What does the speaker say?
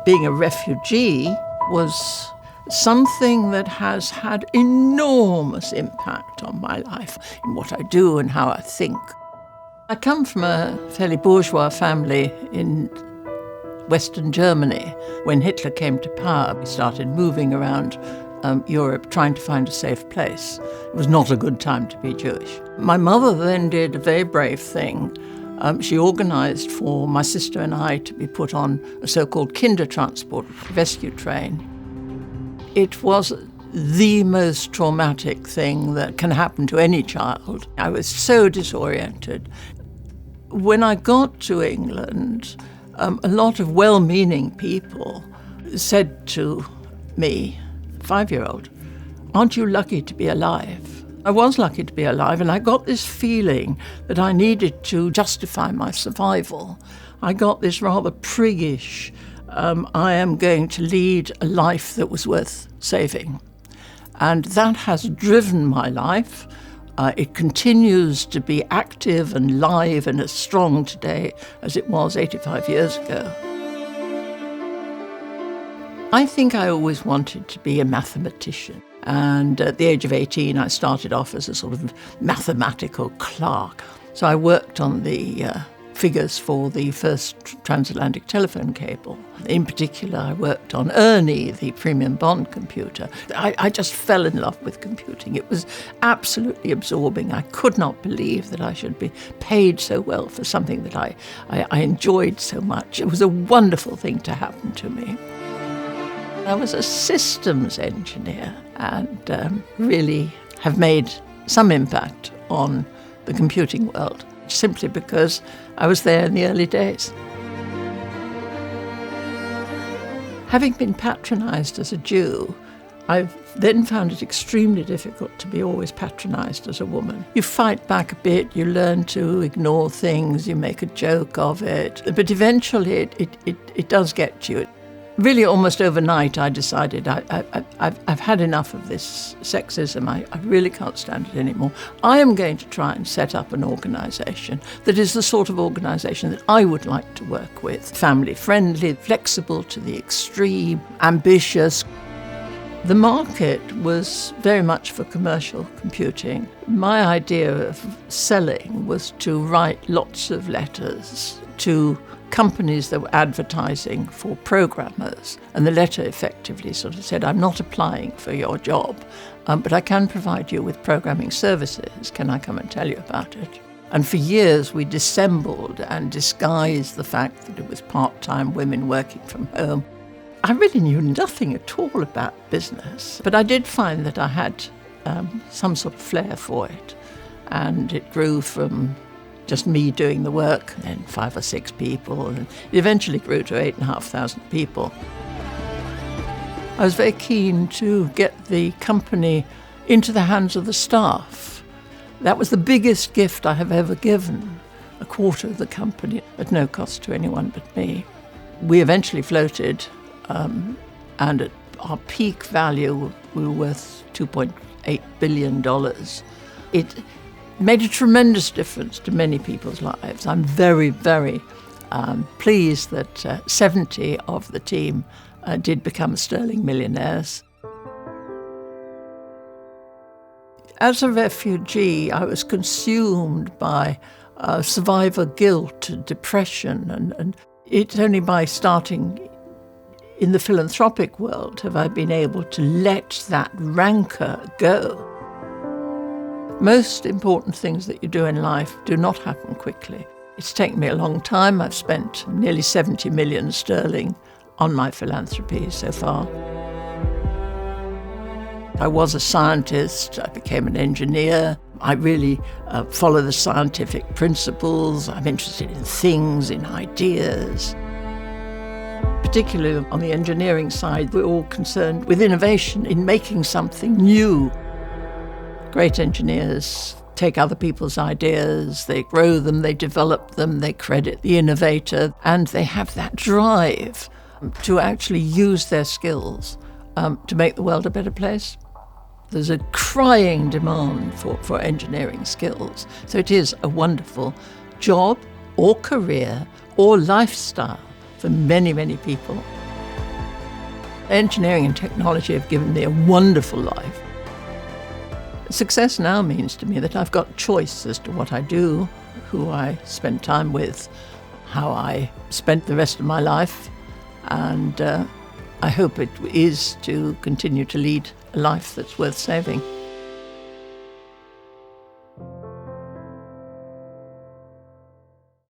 Being a refugee was something that has had enormous impact on my life, in what I do and how I think. I come from a fairly bourgeois family in Western Germany. When Hitler came to power, we started moving around Europe trying to find a safe place. It was not a good time to be Jewish. My mother then did a very brave thing. She organised for my sister and I to be put on a so-called Kindertransport rescue train. It was the most traumatic thing that can happen to any child. I was so disoriented. When I got to England, a lot of well-meaning people said to me, 5-year-old, "Aren't you lucky to be alive?" I was lucky to be alive, and I got this feeling that I needed to justify my survival. I got this rather priggish, I am going to lead a life that was worth saving. And that has driven my life. It continues to be active and live and as strong today as it was 85 years ago. I think I always wanted to be a mathematician. And at the age of 18, I started off as a sort of mathematical clerk. So I worked on the figures for the first transatlantic telephone cable. In particular, I worked on Ernie, the premium bond computer. I just fell in love with computing. It was absolutely absorbing. I could not believe that I should be paid so well for something that I enjoyed so much. It was a wonderful thing to happen to me. I was a systems engineer and really have made some impact on the computing world, simply because I was there in the early days. Having been patronised as a Jew, I've then found it extremely difficult to be always patronised as a woman. You fight back a bit, you learn to ignore things, you make a joke of it, but eventually it does get to you. Really, almost overnight, I decided I've had enough of this sexism. I really can't stand it anymore. I am going to try and set up an organisation that is the sort of organisation that I would like to work with. Family-friendly, flexible to the extreme, ambitious. The market was very much for commercial computing. My idea of selling was to write lots of letters to companies that were advertising for programmers. And the letter effectively sort of said, I'm not applying for your job, but I can provide you with programming services. Can I come and tell you about it? And for years we dissembled and disguised the fact that it was part-time women working from home. I really knew nothing at all about business, but I did find that I had some sort of flair for it. And it grew from just me doing the work, and then 5 or 6 people, and it eventually grew to 8,500 people. I was very keen to get the company into the hands of the staff. That was the biggest gift I have ever given, a quarter of the company, at no cost to anyone but me. We eventually floated, and at our peak value, we were worth $2.8 billion. It made a tremendous difference to many people's lives. I'm very, very pleased that 70 of the team did become sterling millionaires. As a refugee, I was consumed by survivor guilt and depression, and it's only by starting in the philanthropic world have I been able to let that rancour go. Most important things that you do in life do not happen quickly. It's taken me a long time. I've spent nearly 70 million sterling on my philanthropy so far. I was a scientist, I became an engineer. I really follow the scientific principles. I'm interested in things, in ideas. Particularly on the engineering side, we're all concerned with innovation, in making something new. Great engineers take other people's ideas, they grow them, they develop them, they credit the innovator, and they have that drive to actually use their skills to make the world a better place. There's a crying demand for engineering skills. So it is a wonderful job or career or lifestyle for many, many people. Engineering and technology have given me a wonderful life. Success now means to me that I've got choice as to what I do, who I spend time with, how I spend the rest of my life, and I hope it is to continue to lead a life that's worth saving.